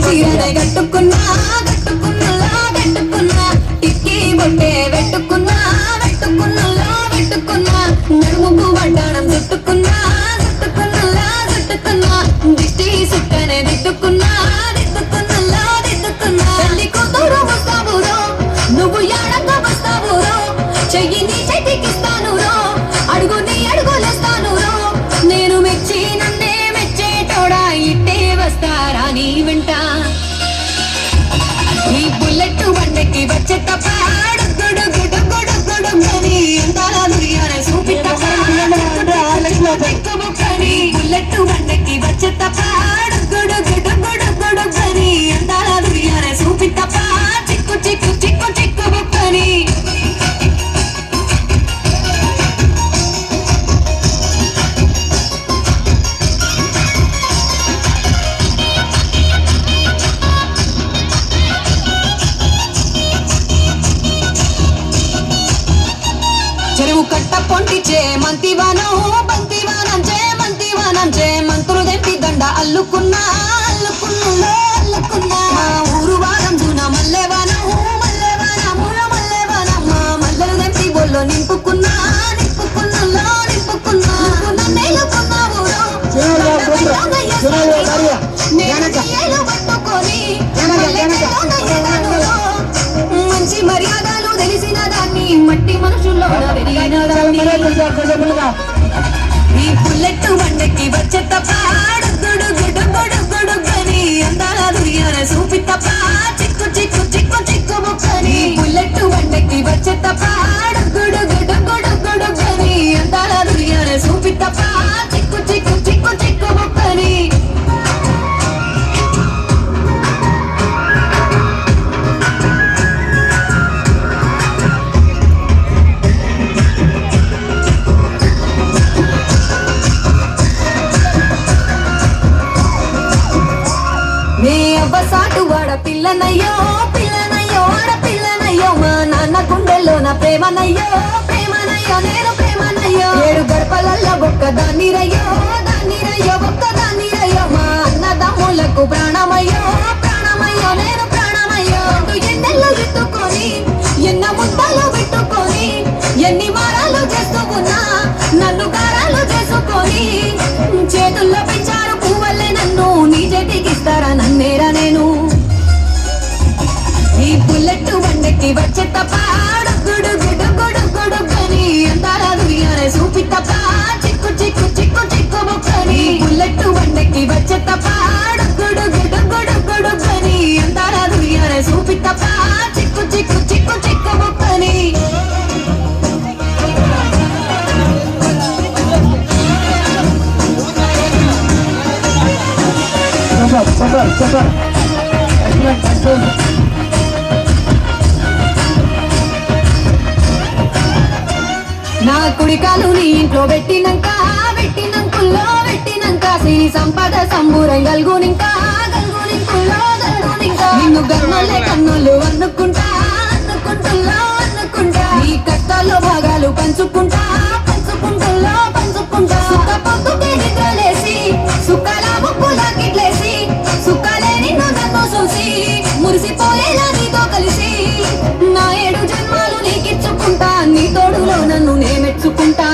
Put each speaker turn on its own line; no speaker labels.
చీరనే కట్టుకున్నా కట్టుకున్నలా కట్టుకున్నా టిక్కీ బొట్టే పెట్టుకున్నా పెట్టుకున్నలా పెట్టుకున్నా నడుముకు వడ్డాణం చుట్టుకున్నా చుట్టుకున్నలా చుట్టుకున్నా దిష్టి సుక్కనే దిద్దుకున్నా దిద్దుకున్నలా దిద్దుకున్నా తల్లి కూతురు వస్తావురో నువ్వు యాడంగా వస్తావురో చెయ్యి నీ చేతికిస్తాను రో అడుగు నీ అడుగులేస్తాను రో నేను మెచ్చి నన్నే మెచ్చేటోడా ఇట్టే వస్తారా నీ వెంట ఈ బుల్లెట్ బండకి వచ్చే తప్ప గుడుగుడుగుడుగుడుగుడుగని అందాల దుర్యానే చూపి తప్ప బుల్లెట్ బండకి వచ్చే తప్ప గుడుగుడుగుడుగుడుగని అందాల దుర్యానే చూపి తప్ప చిక్కు చిక్కు చిక్కు చిక్కు బుక్కని చెరువు కట్ట పొంటిచే మంతివానం బంతివానం చే మంతులు దెంపి దండ అల్లుకున్నా అల్లుకున్నా అల్లుకున్నా ఊరు వారం జూన మల్లెవానం మా మల్లెలు దెంపి బొల్లో నింపుకున్నా నింపుకున్నా నింపుకున్నా నన్నేలుకున్నావు పట్టుకొని మంచి మర్యాదలు తెలిసిన దాన్ని మట్టి మనుషుల్లో ఈ బుల్లెట్ బండకి వచ్చే తప్ప గుడుగుడుగుడుగుడుగని అందాల దుర్యానే చూపి తప్ప చిక్కు చిక్కు చిక్కు చిక్కు బుక్కని బుల్లెట్ బండకి వచ్చే తప్ప గుడుగుడుగుడుగుడుగని అందాల దుర్యానే చూపి తప్ప చిక్కు చిక్కు చిక్కు చిక్కు బుక్కని సాటు వాడ పిల్లనయ్యో పిల్లనయ్యో ఆడ పిల్లనయ్యో మా నాన్న గుండెల్లో నా ప్రేమనయ్యో ప్రేమనయ్యో నేను ప్రేమనయ్యో ఏడు గడపలల్ల ఒక్కదాన్నిరయ్యో దాన్నిరయ్యో ఒక్కదాన్నిరయ్యో మా అన్నదమ్ములకు ప్రాణమయ్యో ప్రాణమయ్యో నేను ప్రాణమయ్యో ఎన్నెల్లో ఎత్తుకొని ఎన్న ముద్దలు పెట్టుకొని ఎన్ని మారాలు చేస్తూ ఉన్నా నన్ను గారాలు చేసుకొని చేతుల్లో పెంచారు పువ్వల్లే నన్ను నీ చేతికిస్తారా నన్నేరా నేను ఈ బుల్లెట్ బండకి వచ్చే తప్ప గుడుగుడుగుడుగుడుగని అందాల దుర్యానే చూపి తప్ప చిక్కు చిక్కు చిక్కు చిక్కు బుక్కని బుల్లెట్ బండకి వచ్చే తప్ప గుడుగుడుగుడుగుడుగని అందాల దుర్యానే చూపి తప్ప చిక్కు చిక్కు చిక్కు చిక్కు బుక్కని నా కుడికాలు నీ ఇంట్లో పెట్టినంకుల్లో సిరి సంపద సంబూరం గల్గునింకా నిన్ను గన్నలే కన్నులు అనుకుంటా నీ కష్టాల్లో భాగాలు పంచుకుంటా సుఖ పొద్దుకే నిద్రలేసి సుఖాల ముక్కులాకిట్లేసి సుఖాలే నిన్ను నన్ను చూసి మురిసిపోయేలా నీతో కలిసి నా 7 జన్మాలు నీకిచ్చుకుంటా నీ తోడులో నన్ను నే మెచ్చుకుంటా